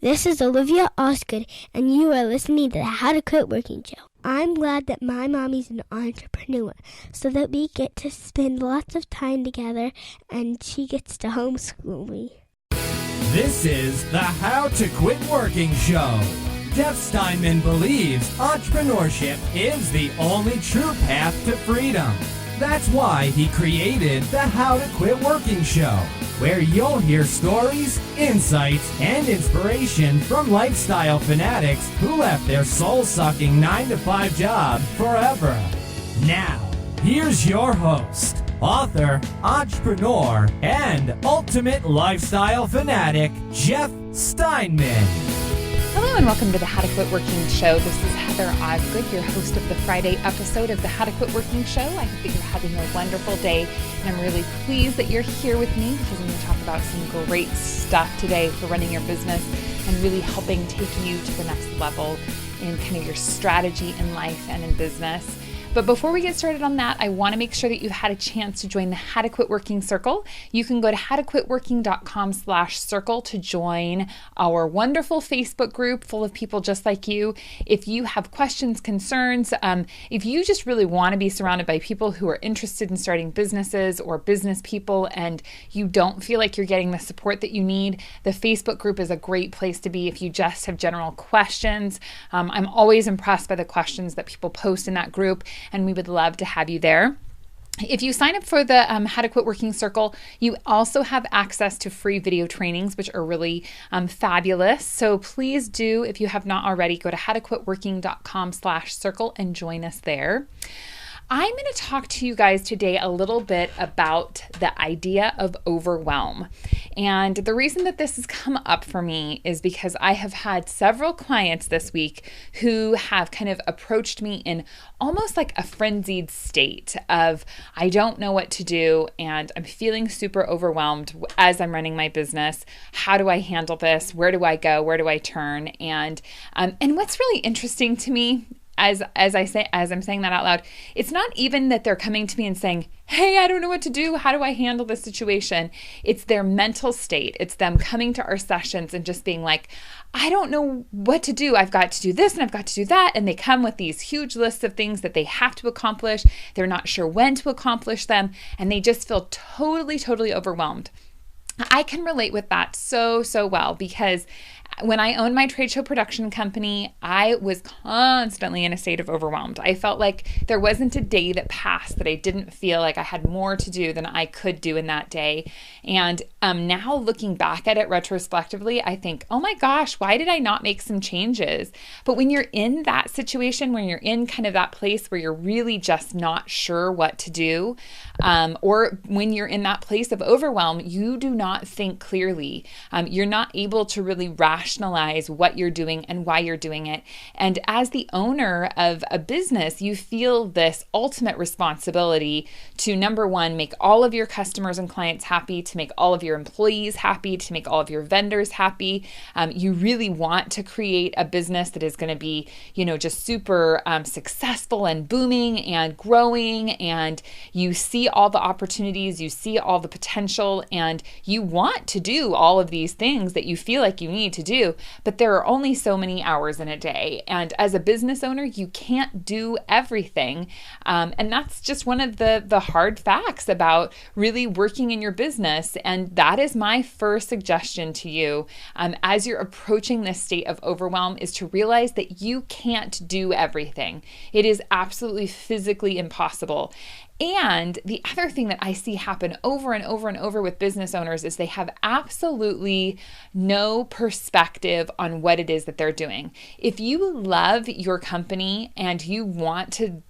This is Olivia Osgood, and you are listening to the How to Quit Working Show. I'm glad that my mommy's an entrepreneur so that we get to spend lots of time together and she gets to homeschool me. This is the How to Quit Working Show. Jeff Steinman believes entrepreneurship is the only true path to freedom. That's why he created the How to Quit Working Show, where you'll hear stories, insights, and inspiration from lifestyle fanatics who left their soul-sucking 9-to-5 job forever. Now, here's your host, author, entrepreneur, and ultimate lifestyle fanatic, Jeff Steinman. Hello and welcome to the How to Quit Working Show. This is Heather Osgood, your host of the Friday episode of the How to Quit Working Show. I hope that you're having a wonderful day, and I'm really pleased that you're here with me because I'm going to talk about some great stuff today for running your business and really helping take you to the next level in kind of your strategy in life and in business. But before we get started on that, I want to make sure that you've had a chance to join the How to Quit Working Circle. You can go to howtoquitworking.com/circle to join our wonderful Facebook group full of people just like you. If you have questions, concerns, if you just really want to be surrounded by people who are interested in starting businesses or business people and you don't feel like you're getting the support that you need, the Facebook group is a great place to be if you just have general questions. I'm always impressed by the questions that people post in that group, and we would love to have you there. If you sign up for the How to Quit Working Circle, you also have access to free video trainings, which are really fabulous. So please do, if you have not already, go to howtoquitworking.com/circle and join us there. I'm going to talk to you guys today a little bit about the idea of overwhelm. And the reason that this has come up for me is because I have had several clients this week who have kind of approached me in almost like a frenzied state of, I don't know what to do and I'm feeling super overwhelmed as I'm running my business. How do I handle this? Where do I go? Where do I turn? And what's really interesting to me as I'm saying that out loud, it's not even that they're coming to me and saying, hey, I don't know what to do. How do I handle this situation? It's their mental state. It's them coming to our sessions and just being like, I don't know what to do. I've got to do this and I've got to do that. And they come with these huge lists of things that they have to accomplish. They're not sure when to accomplish them. And they just feel totally overwhelmed. I can relate with that so well because when I owned my trade show production company, I was constantly in a state of overwhelmed. I felt like there wasn't a day that passed that I didn't feel like I had more to do than I could do in that day. And now looking back at it retrospectively, I think, oh my gosh, why did I not make some changes? But when you're in that situation, when you're in kind of that place where you're really just not sure what to do, or when you're in that place of overwhelm, you do not think clearly. You're not able to really rationalize what you're doing and why you're doing it. And as the owner of a business, you feel this ultimate responsibility to, number one, make all of your customers and clients happy, to make all of your employees happy, to make all of your vendors happy. You really want to create a business that is going to be, just super successful and booming and growing. And you see all the opportunities, you see all the potential, and you want to do all of these things that you feel like you need to do, but there are only so many hours in a day. And as a business owner, you can't do everything. And that's just one of the hard facts about really working in your business. And that is my first suggestion to you as you're approaching this state of overwhelm, is to realize that you can't do everything. It is absolutely physically impossible. And the other thing that I see happen over and over with business owners is they have absolutely no perspective on what it is that they're doing. If you love your company and you want to,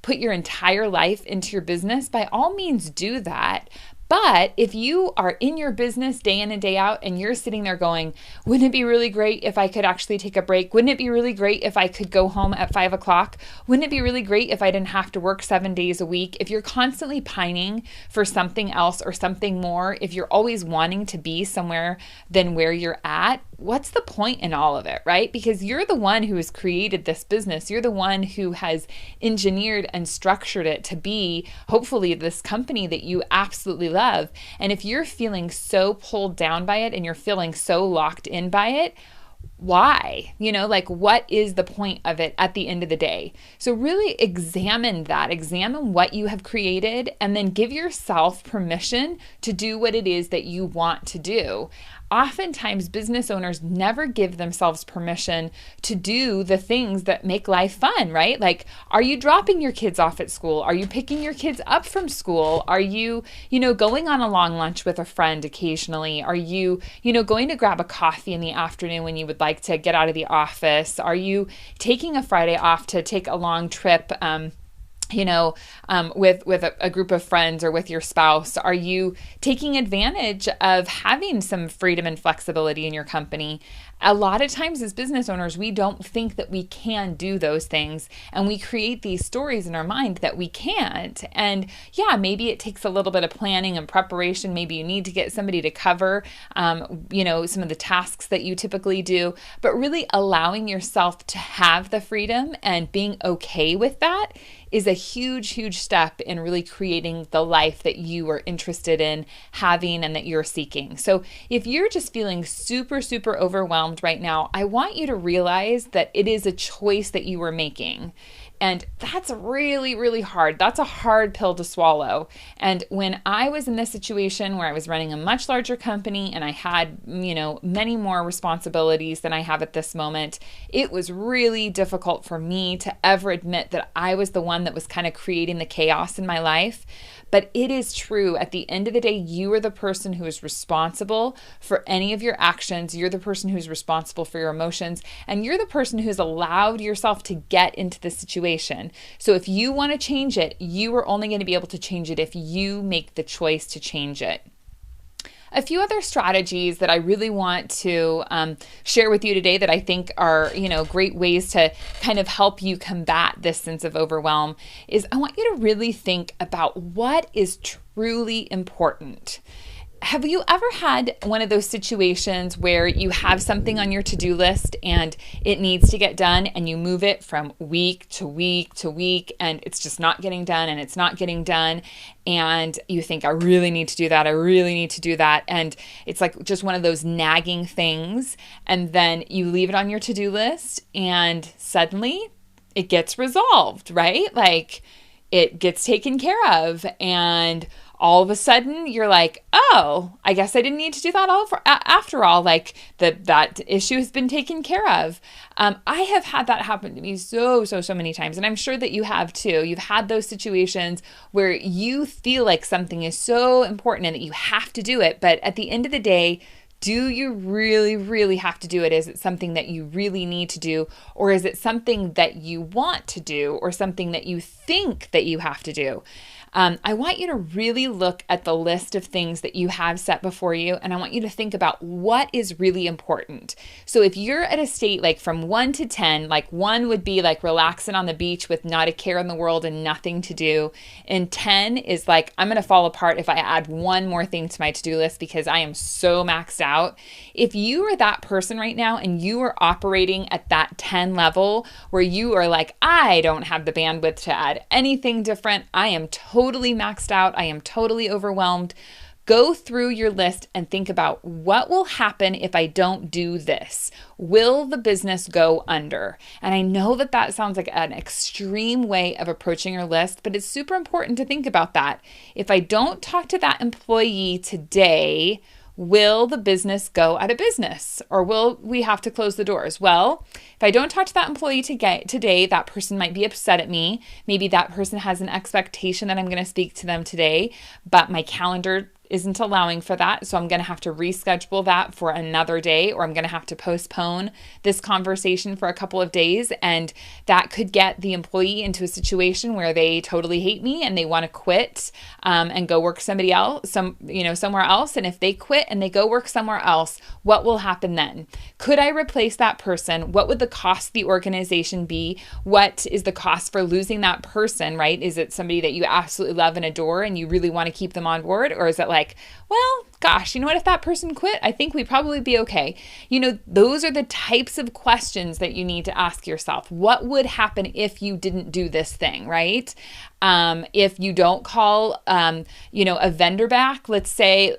put your entire life into your business, by all means do that. But if you are in your business day in and day out and you're sitting there going, wouldn't it be really great if I could actually take a break? Wouldn't it be really great if I could go home at 5 o'clock? Wouldn't it be really great if I didn't have to work 7 days a week? If you're constantly pining for something else or something more, if you're always wanting to be somewhere than where you're at, what's the point in all of it, right? Because you're the one who has created this business. You're the one who has engineered and structured it to be, hopefully, this company that you absolutely love. And if you're feeling so pulled down by it and you're feeling so locked in by it, why? What is the point of it at the end of the day? So really examine that, examine what you have created, and then give yourself permission to do what it is that you want to do. Oftentimes, business owners never give themselves permission to do the things that make life fun, right? Like, are you dropping your kids off at school? Are you picking your kids up from school? Are you, going on a long lunch with a friend occasionally? Are you, going to grab a coffee in the afternoon when you would like to get out of the office? Are you taking a Friday off to take a long trip, with a group of friends or with your spouse? Are you taking advantage of having some freedom and flexibility in your company? A lot of times as business owners, we don't think that we can do those things, and we create these stories in our mind that we can't. And yeah, maybe it takes a little bit of planning and preparation. Maybe you need to get somebody to cover, some of the tasks that you typically do, but really allowing yourself to have the freedom and being okay with that is a huge, huge step in really creating the life that you are interested in having and that you're seeking. So if you're just feeling super, super overwhelmed right now, I want you to realize that it is a choice that you are making. And that's really, really hard. That's a hard pill to swallow. And when I was in this situation where I was running a much larger company and I had, many more responsibilities than I have at this moment, it was really difficult for me to ever admit that I was the one that was kind of creating the chaos in my life. But it is true. At the end of the day, you are the person who is responsible for any of your actions. You're the person who's responsible for your emotions. And you're the person who's allowed yourself to get into the situation. So if you want to change it, you are only going to be able to change it if you make the choice to change it. A few other strategies that I really want to share with you today that I think are, great ways to kind of help you combat this sense of overwhelm is I want you to really think about what is truly important. Have you ever had one of those situations where you have something on your to-do list and it needs to get done and you move it from week to week to week and it's just not getting done and it's not getting done and you think, I really need to do that, I really need to do that, and it's like just one of those nagging things, and then you leave it on your to-do list and suddenly it gets resolved, right? Like it gets taken care of, and all of a sudden you're like, oh, I guess I didn't need to do that after all. Like that issue has been taken care of. I have had that happen to me so many times. And I'm sure that you have too. You've had those situations where you feel like something is so important and that you have to do it. But at the end of the day, do you really, really have to do it? Is it something that you really need to do? Or is it something that you want to do or something that you think that you have to do? I want you to really look at the list of things that you have set before you, and I want you to think about what is really important. So if you're at a state like from 1 to 10, like 1 would be like relaxing on the beach with not a care in the world and nothing to do, and 10 is like, I'm going to fall apart if I add one more thing to my to-do list because I am so maxed out. If you are that person right now and you are operating at that 10 level where you are like, I don't have the bandwidth to add anything different, I am totally maxed out, I am totally overwhelmed, go through your list and think about what will happen if I don't do this. Will the business go under? And I know that that sounds like an extreme way of approaching your list, but it's super important to think about that. If I don't talk to that employee today, will the business go out of business, or will we have to close the doors? Well, if I don't talk to that employee today, that person might be upset at me. Maybe that person has an expectation that I'm going to speak to them today, but my calendar isn't allowing for that. So I'm going to have to reschedule that for another day, or I'm going to have to postpone this conversation for a couple of days. And that could get the employee into a situation where they totally hate me and they want to quit and go work somewhere else. And if they quit and they go work somewhere else, what will happen then? Could I replace that person? What would the cost of the organization be? What is the cost for losing that person, right? Is it somebody that you absolutely love and adore and you really want to keep them on board? Or is it like, well, gosh, you know what? If that person quit, I think we'd probably be okay. Those are the types of questions that you need to ask yourself. What would happen if you didn't do this thing, right? If you don't call, a vendor back, let's say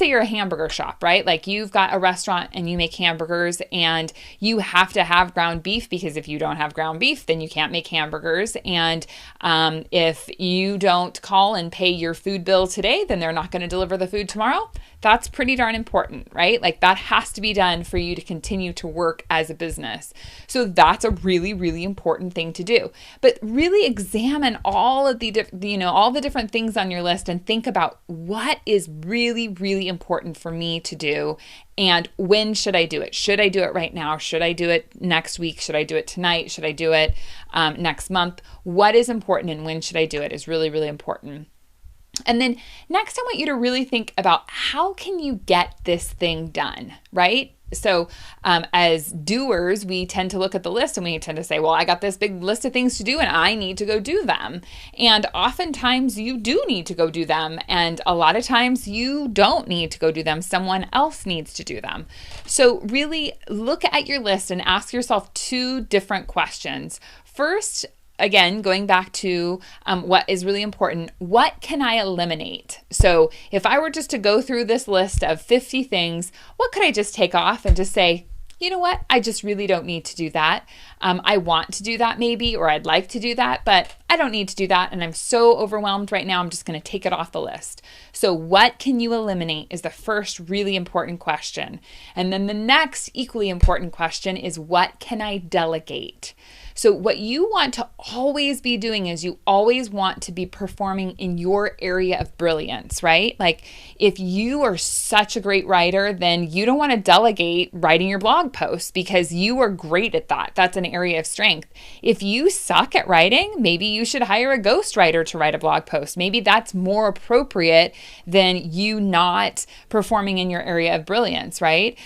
you're a hamburger shop, right? Like you've got a restaurant and you make hamburgers and you have to have ground beef, because if you don't have ground beef, then you can't make hamburgers. And if you don't call and pay your food bill today, then they're not going to deliver the food tomorrow. That's pretty darn important, right? Like that has to be done for you to continue to work as a business. So that's a really, really important thing to do. But really examine all of all the different things on your list and think about what is really, really important for me to do. And when should I do it? Should I do it right now? Should I do it next week? Should I do it tonight? Should I do it next month? What is important and when should I do it is really, really important. And then next, I want you to really think about how can you get this thing done, right? So as doers, we tend to look at the list and we tend to say, well, I got this big list of things to do and I need to go do them. And oftentimes you do need to go do them. And a lot of times you don't need to go do them. Someone else needs to do them. So really look at your list and ask yourself two different questions. First, again, going back to what is really important, what can I eliminate? So if I were just to go through this list of 50 things, what could I just take off and just say, you know what? I just really don't need to do that. I want to do that maybe, or I'd like to do that, but I don't need to do that. And I'm so overwhelmed right now. I'm just going to take it off the list. So what can you eliminate is the first really important question. And then the next equally important question is, what can I delegate? So what you want to always be doing is you always want to be performing in your area of brilliance, right? Like if you are such a great writer, then you don't want to delegate writing your blog posts because you are great at that. That's an area of strength. If you suck at writing, maybe you should hire a ghostwriter to write a blog post. Maybe that's more appropriate than you not performing in your area of brilliance, right?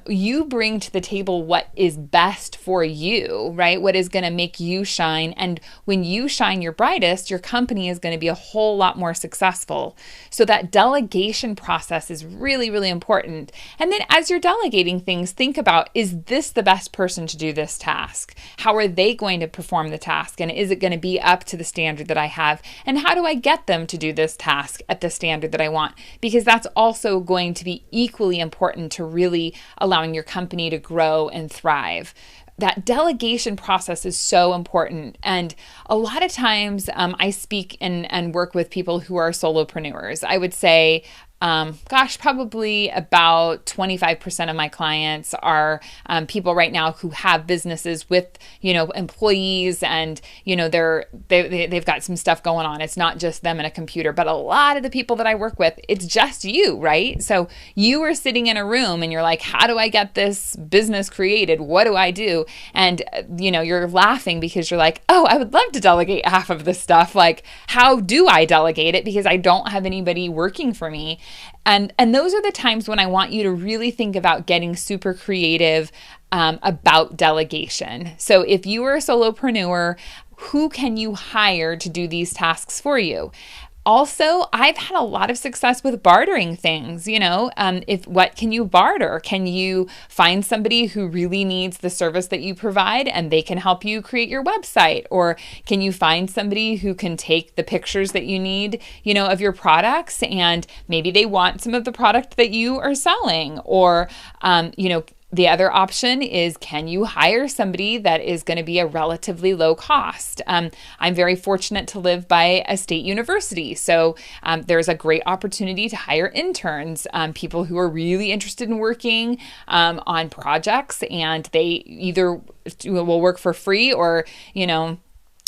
You bring to the table what is best for you, right? What is going to make you shine. And when you shine your brightest, your company is going to be a whole lot more successful. So that delegation process is really, really important. And then as you're delegating things, think about, is this the best person to do this task? How are they going to perform the task? And is it going to be up to the standard that I have? And how do I get them to do this task at the standard that I want? Because that's also going to be equally important to really allowing your company to grow and thrive. That delegation process is so important. And a lot of times I speak and work with people who are solopreneurs. I would say, probably about 25% of my clients are people right now who have businesses with, employees, and, they've got some stuff going on. It's not just them and a computer, but a lot of the people that I work with, it's just you, right? So you are sitting in a room and you're like, how do I get this business created? What do I do? And, you're laughing because you're like, oh, I would love to delegate half of this stuff. Like, how do I delegate it? Because I don't have anybody working for me. And those are the times when I want you to really think about getting super creative about delegation. So if you are a solopreneur, who can you hire to do these tasks for you? Also, I've had a lot of success with bartering things. What can you barter? Can you find somebody who really needs the service that you provide and they can help you create your website? Or can you find somebody who can take the pictures that you need, of your products, and maybe they want some of the product that you are selling? Or, the other option is, can you hire somebody that is going to be a relatively low cost? I'm very fortunate to live by a state university. So there's a great opportunity to hire interns, people who are really interested in working on projects, and they either will work for free or,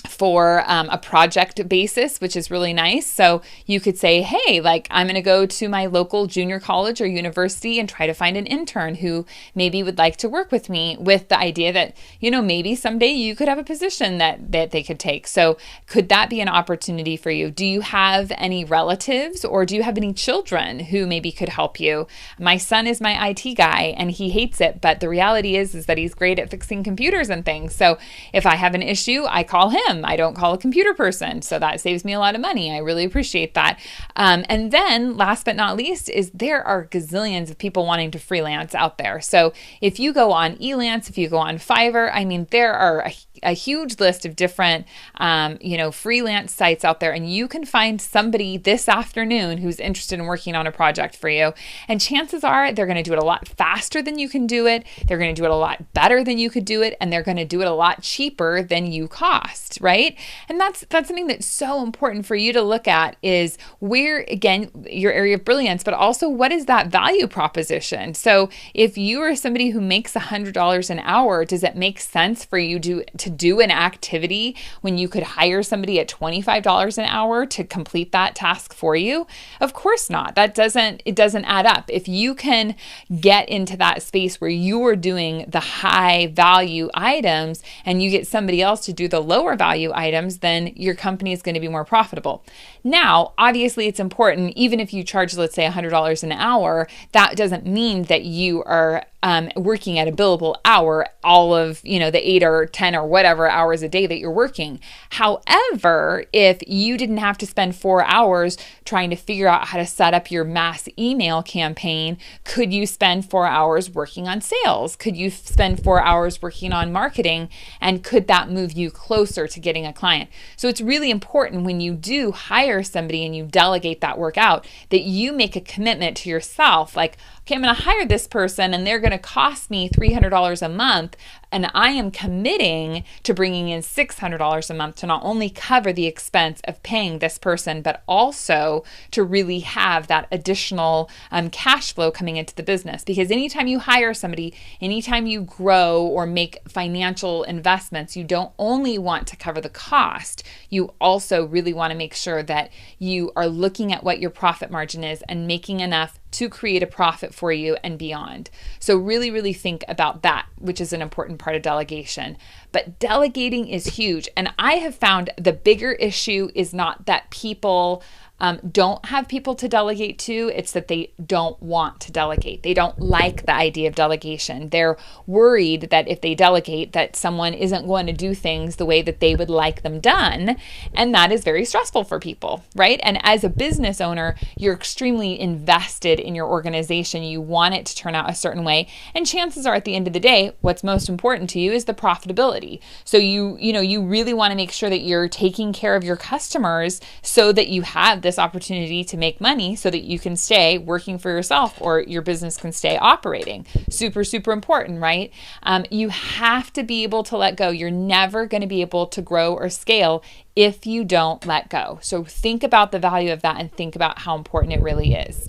for a project basis, which is really nice. So you could say, hey, I'm going to go to my local junior college or university and try to find an intern who maybe would like to work with me, with the idea that, maybe someday you could have a position that they could take. So could that be an opportunity for you? Do you have any relatives, or do you have any children who maybe could help you? My son is my IT guy and he hates it, but the reality is that he's great at fixing computers and things. So if I have an issue, I call him. them. I don't call a computer person, so that saves me a lot of money. I really appreciate that. And then last but not least is there are gazillions of people wanting to freelance out there. So if you go on Elance, if you go on Fiverr, I mean, there are a huge list of different, freelance sites out there, and you can find somebody this afternoon who's interested in working on a project for you. And chances are they're going to do it a lot faster than you can do it. They're going to do it a lot better than you could do it, and they're going to do it a lot cheaper than you cost, right? And that's something that's so important for you to look at is where, again, your area of brilliance, but also what is that value proposition? So if you are somebody who makes $100 an hour, does it make sense for you to do an activity when you could hire somebody at $25 an hour to complete that task for you? Of course not. It doesn't add up. If you can get into that space where you are doing the high value items and you get somebody else to do the lower value items, then your company is going to be more profitable. Now, obviously it's important, even if you charge, let's say $100 an hour, that doesn't mean that you are working at a billable hour all of, the 8 or 10 or whatever hours a day that you're working. However, if you didn't have to spend 4 hours trying to figure out how to set up your mass email campaign, could you spend 4 hours working on sales? Could you spend 4 hours working on marketing? And could that move you closer to getting a client? So it's really important when you do hire somebody and you delegate that work out, that you make a commitment to yourself, like, okay, I'm going to hire this person and they're going to cost me $300 a month, and I am committing to bringing in $600 a month to not only cover the expense of paying this person, but also to really have that additional cash flow coming into the business. Because anytime you hire somebody, anytime you grow or make financial investments, you don't only want to cover the cost, you also really want to make sure that you are looking at what your profit margin is and making enough to create a profit for you and beyond. So really, really think about that, which is an important part of delegation. But delegating is huge. And I have found the bigger issue is not that people don't have people to delegate to, it's that they don't want to delegate. They don't like the idea of delegation. They're worried that if they delegate, that someone isn't going to do things the way that they would like them done. And that is very stressful for people, right? And as a business owner, you're extremely invested in your organization. You want it to turn out a certain way. And chances are at the end of the day, what's most important to you is the profitability. So you really want to make sure that you're taking care of your customers so that you have this opportunity to make money so that you can stay working for yourself or your business can stay operating. Super, super important, right? You have to be able to let go. You're never going to be able to grow or scale if you don't let go. So think about the value of that and think about how important it really is.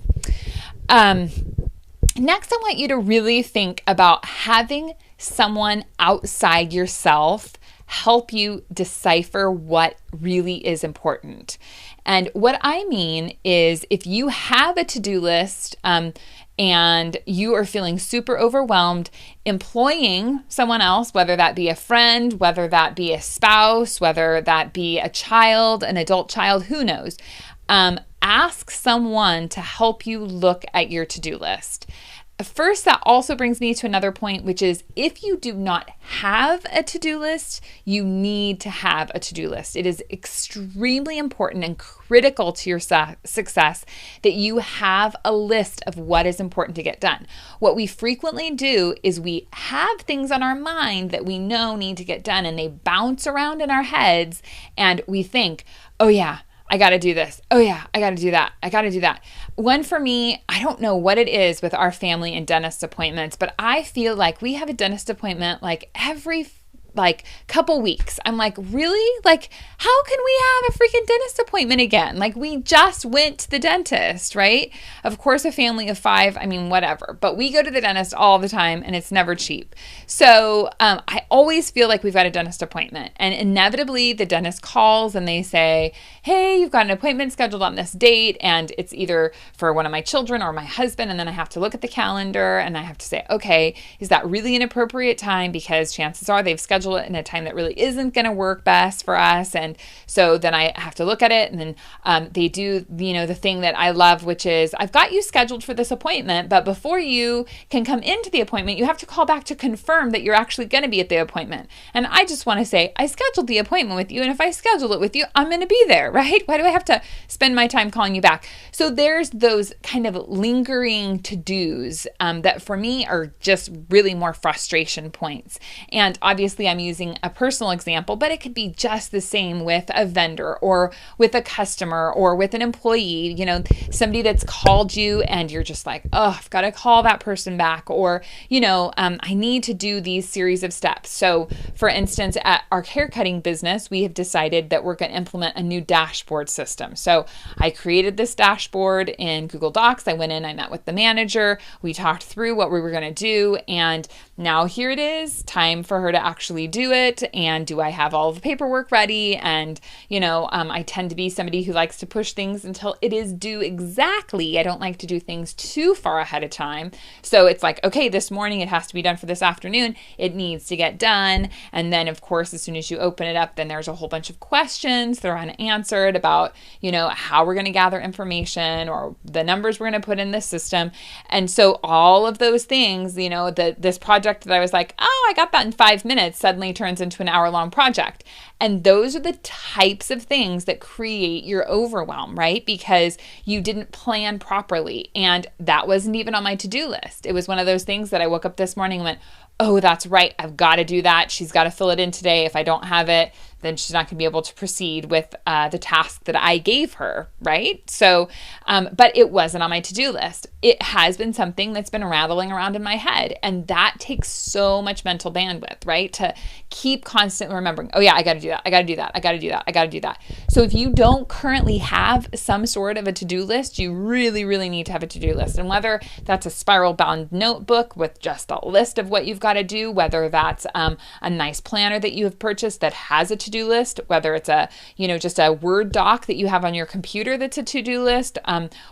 Next, I want you to really think about having someone outside yourself help you decipher what really is important. And what I mean is if you have a to-do list and you are feeling super overwhelmed, employing someone else, whether that be a friend, whether that be a spouse, whether that be a child, an adult child, who knows, ask someone to help you look at your to-do list. First, that also brings me to another point, which is if you do not have a to-do list, you need to have a to-do list. It is extremely important and critical to your success that you have a list of what is important to get done. What we frequently do is we have things on our mind that we know need to get done, and they bounce around in our heads, and we think, oh yeah, I got to do this. Oh yeah, I got to do that. I got to do that. One for me, I don't know what it is with our family and dentist appointments, but I feel like we have a dentist appointment like every couple weeks. I'm like, really? Like, how can we have a freaking dentist appointment again? Like, we just went to the dentist, right? Of course, a family of 5, I mean, whatever. But we go to the dentist all the time and it's never cheap. So I always feel like we've got a dentist appointment. And inevitably, the dentist calls and they say, hey, you've got an appointment scheduled on this date. And it's either for one of my children or my husband. And then I have to look at the calendar and I have to say, okay, is that really an appropriate time? Because chances are they've scheduled schedule it in a time that really isn't going to work best for us. And so then I have to look at it, and then they do, the thing that I love, which is, I've got you scheduled for this appointment, but before you can come into the appointment, you have to call back to confirm that you're actually going to be at the appointment. And I just want to say, I scheduled the appointment with you, and if I schedule it with you, I'm going to be there, right? Why do I have to spend my time calling you back? So there's those kind of lingering to-dos that for me are just really more frustration points. And obviously I'm using a personal example, but it could be just the same with a vendor or with a customer or with an employee, somebody that's called you and you're just like, oh, I've got to call that person back, or, I need to do these series of steps. So for instance, at our hair cutting business, we have decided that we're going to implement a new dashboard system. So I created this dashboard in Google Docs. I went in, I met with the manager, we talked through what we were going to do, and now here it is, time for her to actually do it. And do I have all the paperwork ready? And, I tend to be somebody who likes to push things until it is due exactly. I don't like to do things too far ahead of time. So it's like, okay, this morning it has to be done for this afternoon. It needs to get done. And then, of course, as soon as you open it up, then there's a whole bunch of questions that are unanswered about, how we're going to gather information or the numbers we're going to put in this system. And so all of those things, this project that I was like, oh, I got that in 5 minutes, suddenly turns into an hour-long project. And those are the types of things that create your overwhelm, right? Because you didn't plan properly. And that wasn't even on my to-do list. It was one of those things that I woke up this morning and went, oh, that's right, I've got to do that. She's got to fill it in today. If I don't have it, then she's not going to be able to proceed with the task that I gave her, right? So, but it wasn't on my to-do list. It has been something that's been rattling around in my head, and that takes so much mental bandwidth, right? To keep constantly remembering, oh yeah, I got to do that, I got to do that, I got to do that, I got to do that. So if you don't currently have some sort of a to-do list, you really, really need to have a to-do list. And whether that's a spiral-bound notebook with just a list of what you've got to do, whether that's a nice planner that you have purchased that has a to-do list, whether it's a, just a Word doc that you have on your computer that's a to-do list,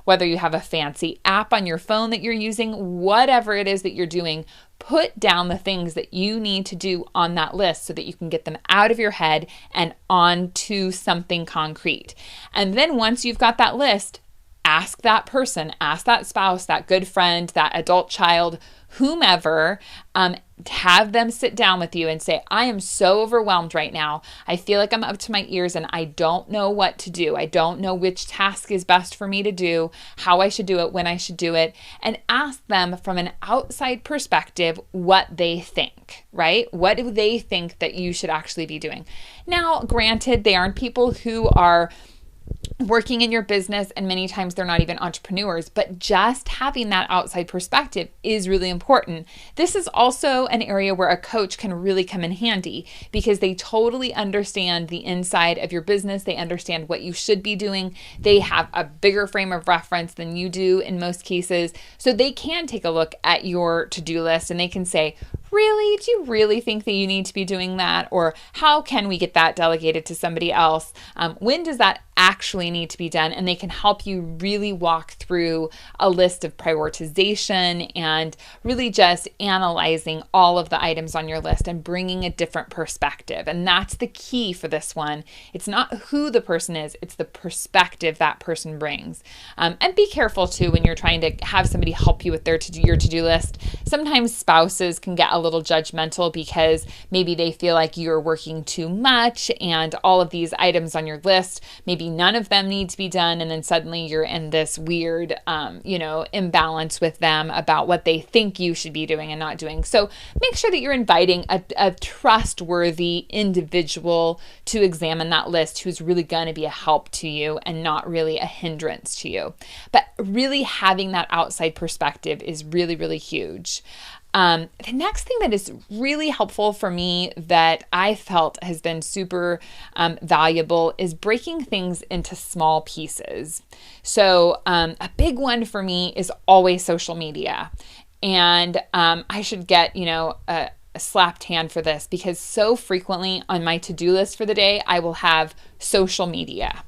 whether you have a fancy app on your phone that you're using, whatever it is that you're doing, put down the things that you need to do on that list so that you can get them out of your head and onto something concrete. And then once you've got that list, ask that person, ask that spouse, that good friend, that adult child, whomever, have them sit down with you and say, I am so overwhelmed right now. I feel like I'm up to my ears and I don't know what to do. I don't know which task is best for me to do, how I should do it, when I should do it, and ask them from an outside perspective what they think, right? What do they think that you should actually be doing? Now, granted, they aren't people who are working in your business, and many times they're not even entrepreneurs, but just having that outside perspective is really important. This is also an area where a coach can really come in handy because they totally understand the inside of your business. They understand what you should be doing. They have a bigger frame of reference than you do in most cases. So they can take a look at your to-do list and they can say, really? Do you really think that you need to be doing that? Or how can we get that delegated to somebody else? When does that actually need to be done? And they can help you really walk through a list of prioritization and really just analyzing all of the items on your list and bringing a different perspective. And that's the key for this one. It's not who the person is, it's the perspective that person brings. And be careful too when you're trying to have somebody help you with your to-do list. Sometimes spouses can get a little judgmental because maybe they feel like you're working too much and all of these items on your list, maybe none of them need to be done. And then suddenly you're in this weird, imbalance with them about what they think you should be doing and not doing. So make sure that you're inviting a trustworthy individual to examine that list who's really going to be a help to you and not really a hindrance to you. But really having that outside perspective is really, really huge. The next thing that is really helpful for me that I felt has been super valuable is breaking things into small pieces. So a big one for me is always social media. And I should get, a slapped hand for this because so frequently on my to-do list for the day, I will have social media.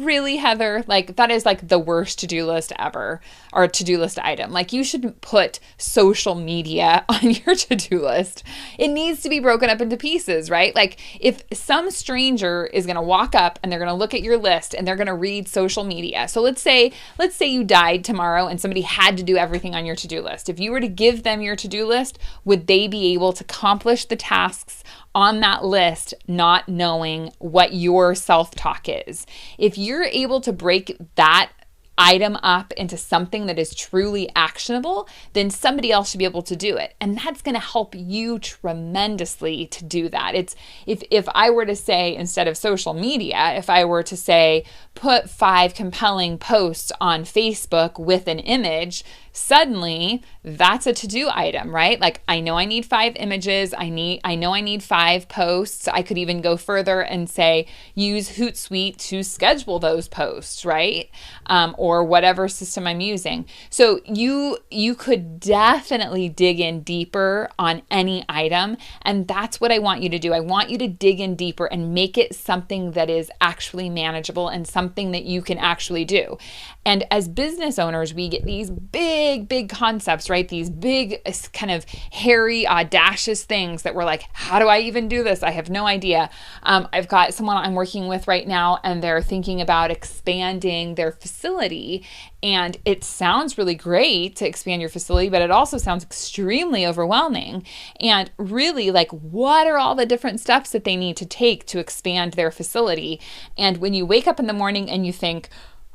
really, Heather? Like, that is like the worst to-do list ever, or to-do list item. Like, you shouldn't put social media on your to-do list. It needs to be broken up into pieces, right? Like, if some stranger is going to walk up and they're going to look at your list and they're going to read social media. So let's say you died tomorrow and somebody had to do everything on your to-do list. If you were to give them your to-do list, would they be able to accomplish the tasks on that list, not knowing what your self-talk is? If you're able to break that item up into something that is truly actionable, then somebody else should be able to do it. And that's going to help you tremendously to do that. It's if I were to say, instead of social media, if I were to say, put 5 compelling posts on Facebook with an image, suddenly that's a to-do item, right? Like, I know I need 5 images. I know I need 5 posts. I could even go further and say, use Hootsuite to schedule those posts, right? Or whatever system I'm using. So you could definitely dig in deeper on any item. And that's what I want you to do. I want you to dig in deeper and make it something that is actually manageable and something that you can actually do. And as business owners, we get these big concepts, right? These big, kind of hairy, audacious things that we're like, how do I even do this? I have no idea. I've got someone I'm working with right now, and they're thinking about expanding their facility. And it sounds really great to expand your facility, but it also sounds extremely overwhelming. And really, like, what are all the different steps that they need to take to expand their facility? And when you wake up in the morning and you think,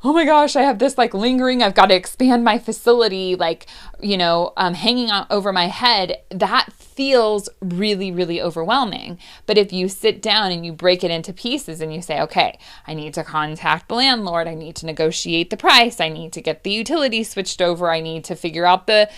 oh my gosh, I have this like lingering, I've got to expand my facility, like, hanging out over my head, that feels really, really overwhelming. But if you sit down and you break it into pieces and you say, okay, I need to contact the landlord, I need to negotiate the price, I need to get the utilities switched over, I need to figure out the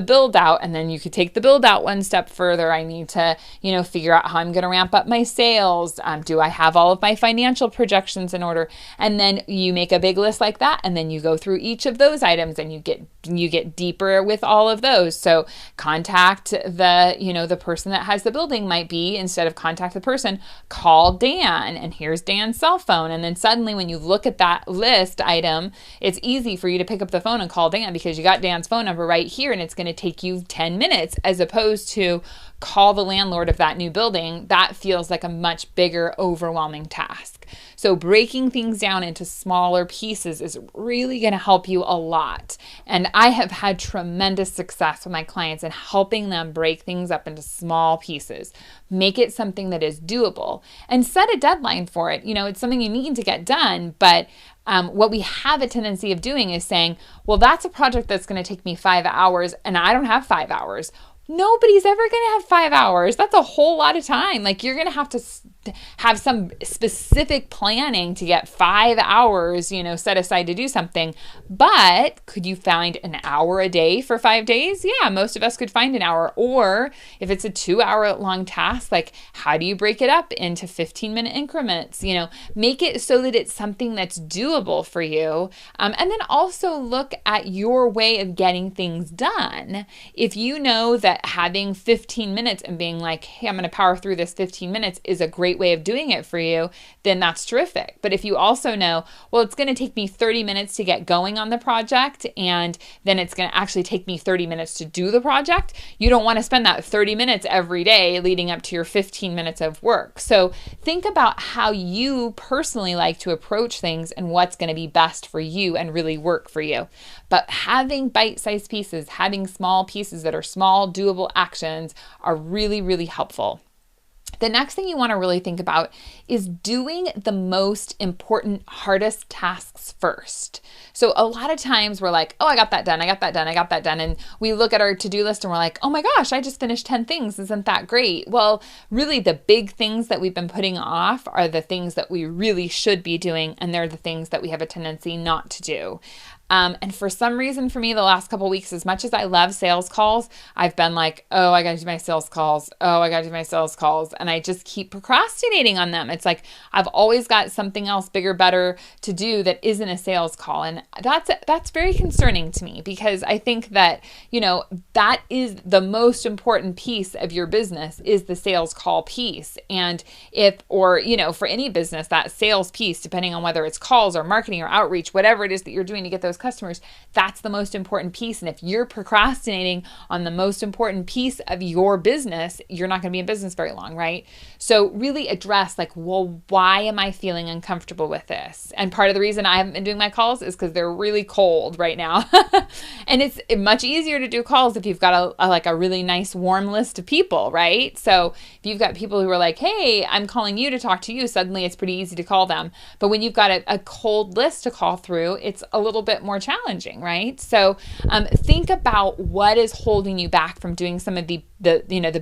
build out, and then you could take the build out one step further. I need to, figure out how I'm going to ramp up my sales. Do I have all of my financial projections in order? And then you make a big list like that, and then you go through each of those items and you get deeper with all of those. So contact the person that has the building, might be, instead of contact the person, call Dan, and here's Dan's cell phone. And then suddenly when you look at that list item, it's easy for you to pick up the phone and call Dan because you got Dan's phone number right here, and it's going to take you 10 minutes as opposed to call the landlord of that new building. That feels like a much bigger, overwhelming task. So breaking things down into smaller pieces is really going to help you a lot. And I have had tremendous success with my clients in helping them break things up into small pieces. Make it something that is doable and set a deadline for it. It's something you need to get done, but what we have a tendency of doing is saying, well, that's a project that's going to take me 5 hours and I don't have 5 hours. Nobody's ever going to have 5 hours. That's a whole lot of time. Like, you're going to have to have some specific planning to get 5 hours, set aside to do something. But could you find an hour a day for 5 days? Yeah, most of us could find an hour. Or if it's a 2-hour long task, like, how do you break it up into 15-minute increments? Make it so that it's something that's doable for you. And then also look at your way of getting things done. If you know that having 15 minutes and being like, hey, I'm going to power through this 15 minutes is a great way of doing it for you, then that's terrific. But if you also know, well, it's going to take me 30 minutes to get going on the project, and then it's going to actually take me 30 minutes to do the project, you don't want to spend that 30 minutes every day leading up to your 15 minutes of work. So think about how you personally like to approach things and what's going to be best for you and really work for you. But having bite-sized pieces, having small pieces that are small, doable actions are really, really helpful. The next thing you want to really think about is doing the most important, hardest tasks first. So a lot of times we're like, oh, I got that done. And we look at our to-do list and we're like, oh my gosh, I just finished 10 things. Isn't that great? Well, really the big things that we've been putting off are the things that we really should be doing. And they're the things that we have a tendency not to do. And for some reason for me, the last couple of weeks, as much as I love sales calls, I've been like, oh, I got to do my sales calls. Oh, I got to do my sales calls. And I just keep procrastinating on them. It's like, I've always got something else bigger, better to do that isn't a sales call. And that's very concerning to me, because I think that, that is the most important piece of your business, is the sales call piece. And for any business, that sales piece, depending on whether it's calls or marketing or outreach, whatever it is that you're doing to get those customers, that's the most important piece. And if you're procrastinating on the most important piece of your business, you're not going to be in business very long, right? So really address why am I feeling uncomfortable with this? And part of the reason I haven't been doing my calls is because they're really cold right now. And it's much easier to do calls if you've got a really nice warm list of people, right? So if you've got people who are like, hey, I'm calling you to talk to you, suddenly it's pretty easy to call them. But when you've got a cold list to call through, it's a little bit more challenging, right? So think about what is holding you back from doing some of the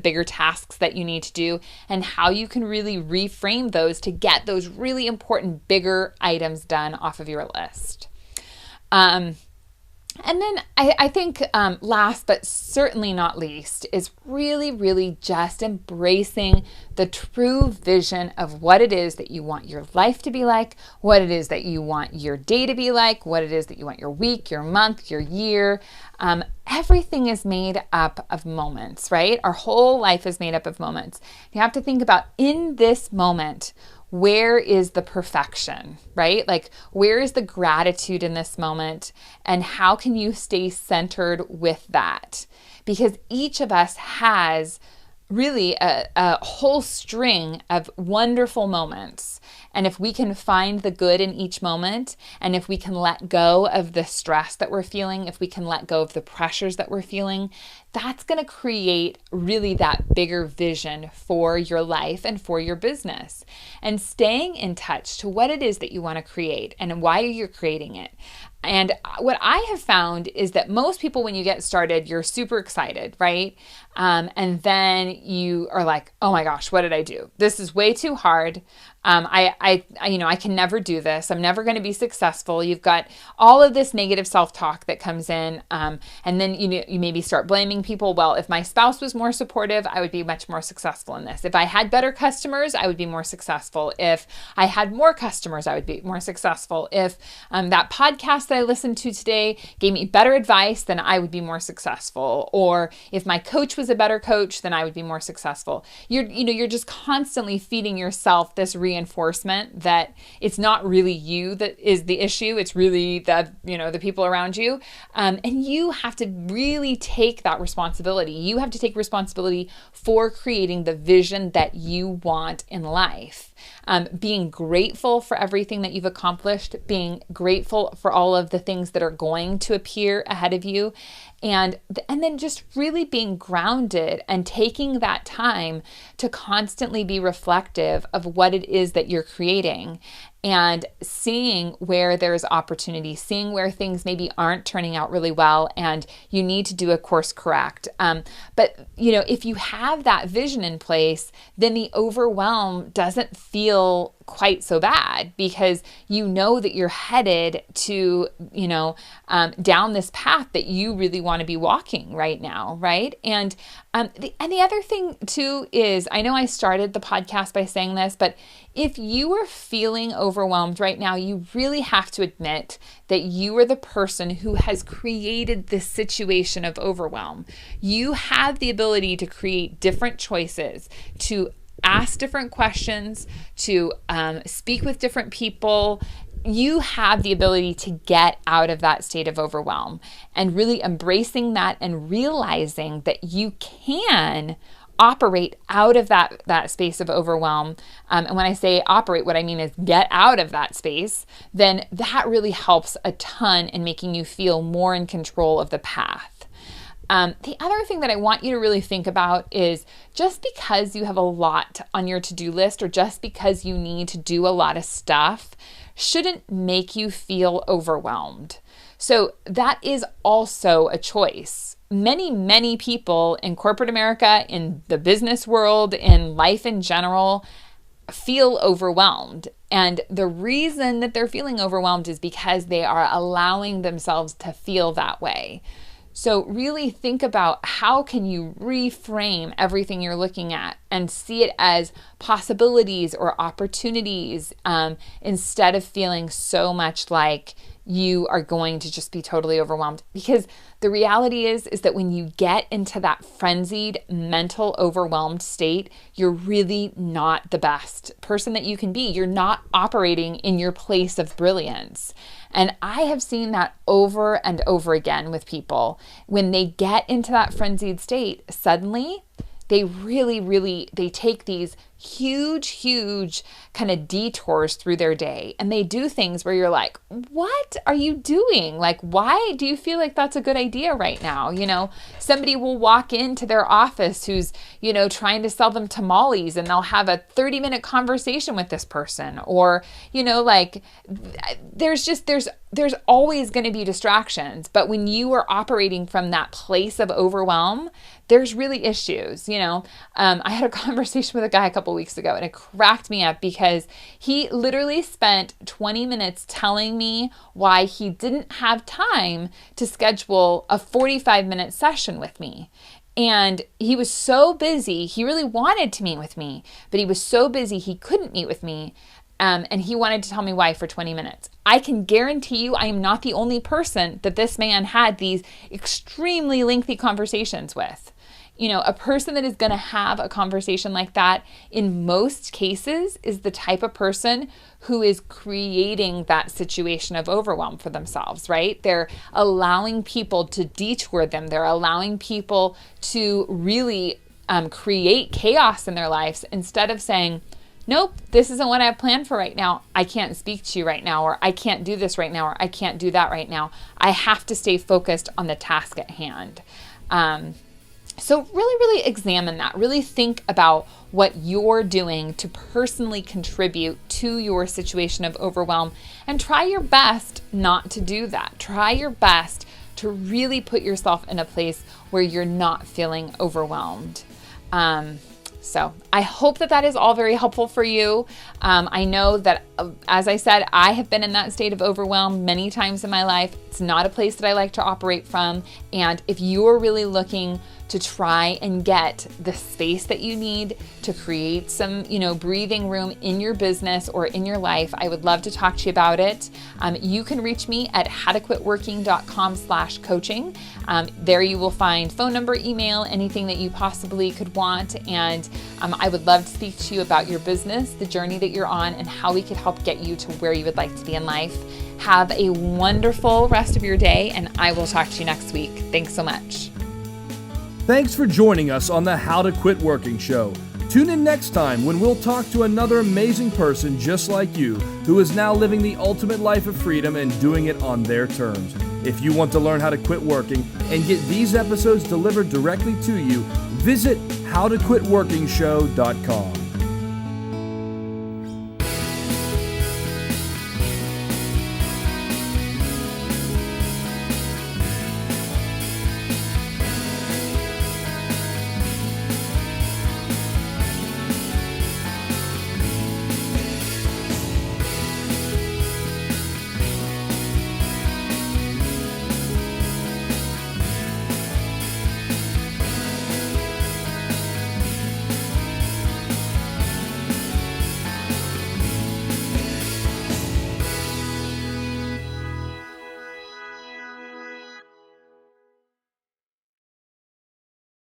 bigger tasks that you need to do, and how you can really reframe those to get those really important bigger items done off of your list. And then I think last but certainly not least is really, really just embracing the true vision of what it is that you want your life to be like, what it is that you want your day to be like, what it is that you want your week, your month, your year. Everything is made up of moments, right? Our whole life is made up of moments. You have to think about, in this moment, where is the perfection, right? Like, where is the gratitude in this moment, and how can you stay centered with that? Because each of us has really a whole string of wonderful moments. And if we can find the good in each moment, and if we can let go of the stress that we're feeling, if we can let go of the pressures that we're feeling, that's going to create really that bigger vision for your life and for your business. And staying in touch to what it is that you want to create and why you're creating it. And what I have found is that most people, when you get started, you're super excited, right? And then you are like, oh my gosh, what did I do? This is way too hard. I can never do this. I'm never going to be successful. You've got all of this negative self-talk that comes in. And then you maybe start blaming people. Well, if my spouse was more supportive, I would be much more successful in this. If I had better customers, I would be more successful. If I had more customers, I would be more successful. If that podcast that I listened to today gave me better advice, then I would be more successful. Or if my coach was a better coach, then I would be more successful. You're just constantly feeding yourself this reinforcement that it's not really you that is the issue. It's really the people around you. And you have to really take that responsibility. You have to take responsibility for creating the vision that you want in life. Being grateful for everything that you've accomplished, being grateful for all of the things that are going to appear ahead of you, and then just really being grounded and taking that time to constantly be reflective of what it is that you're creating, and seeing where there's opportunity, seeing where things maybe aren't turning out really well and you need to do a course correct. But if you have that vision in place, then the overwhelm doesn't feel quite so bad, because you know that you're headed to, down this path that you really want to be walking right now, right? And the other thing too is, I know I started the podcast by saying this, but if you are feeling overwhelmed right now, you really have to admit that you are the person who has created this situation of overwhelm. You have the ability to create different choices, to ask different questions, to speak with different people. You have the ability to get out of that state of overwhelm, and really embracing that and realizing that you can operate out of that space of overwhelm. And when I say operate, what I mean is get out of that space. Then that really helps a ton in making you feel more in control of the path. The other thing that I want you to really think about is, just because you have a lot on your to-do list, or just because you need to do a lot of stuff, shouldn't make you feel overwhelmed. So that is also a choice. Many, many people in corporate America, in the business world, in life in general, feel overwhelmed. And the reason that they're feeling overwhelmed is because they are allowing themselves to feel that way. So really think about how can you reframe everything you're looking at and see it as possibilities or opportunities, instead of feeling so much like you are going to just be totally overwhelmed. Because the reality is that when you get into that frenzied, mental, overwhelmed state, you're really not the best person that you can be. You're not operating in your place of brilliance. And I have seen that over and over again with people. When they get into that frenzied state, suddenly they they take these huge kind of detours through their day, and they do things where you're like, what are you doing? Like, why do you feel like that's a good idea right now? You know, somebody will walk into their office who's, you know, trying to sell them tamales, and they'll have a 30-minute conversation with this person. Or, you know, like there's always going to be distractions. But when you are operating from that place of overwhelm, there's really issues. You know, I had a conversation with a guy a couple weeks ago, and it cracked me up because he literally spent 20 minutes telling me why he didn't have time to schedule a 45-minute session with me. And he was so busy. He really wanted to meet with me, but he was so busy he couldn't meet with me. And he wanted to tell me why for 20 minutes. I can guarantee you I am not the only person that this man had these extremely lengthy conversations with. You know, a person that is going to have a conversation like that in most cases is the type of person who is creating that situation of overwhelm for themselves, right? They're allowing people to detour them. They're allowing people to really create chaos in their lives instead of saying, nope, this isn't what I have planned for right now. I can't speak to you right now, or I can't do this right now, or I can't do that right now. I have to stay focused on the task at hand. So really examine that. Really think about what you're doing to personally contribute to your situation of overwhelm, and try your best not to do that. Try your best to really put yourself in a place where you're not feeling overwhelmed. So I hope that is all very helpful for you. I know that, as I said, I have been in that state of overwhelm many times in my life. It's not a place that I like to operate from. And if you're really looking to try and get the space that you need to create some, breathing room in your business or in your life, I would love to talk to you about it. You can reach me at howtoquitworking.com/coaching. There you will find phone number, email, anything that you possibly could want. And I would love to speak to you about your business, the journey that you're on, and how we could help get you to where you would like to be in life. Have a wonderful rest of your day, and I will talk to you next week. Thanks so much. Thanks for joining us on the How to Quit Working show. Tune in next time when we'll talk to another amazing person just like you who is now living the ultimate life of freedom and doing it on their terms. If you want to learn how to quit working and get these episodes delivered directly to you, visit howtoquitworkingshow.com.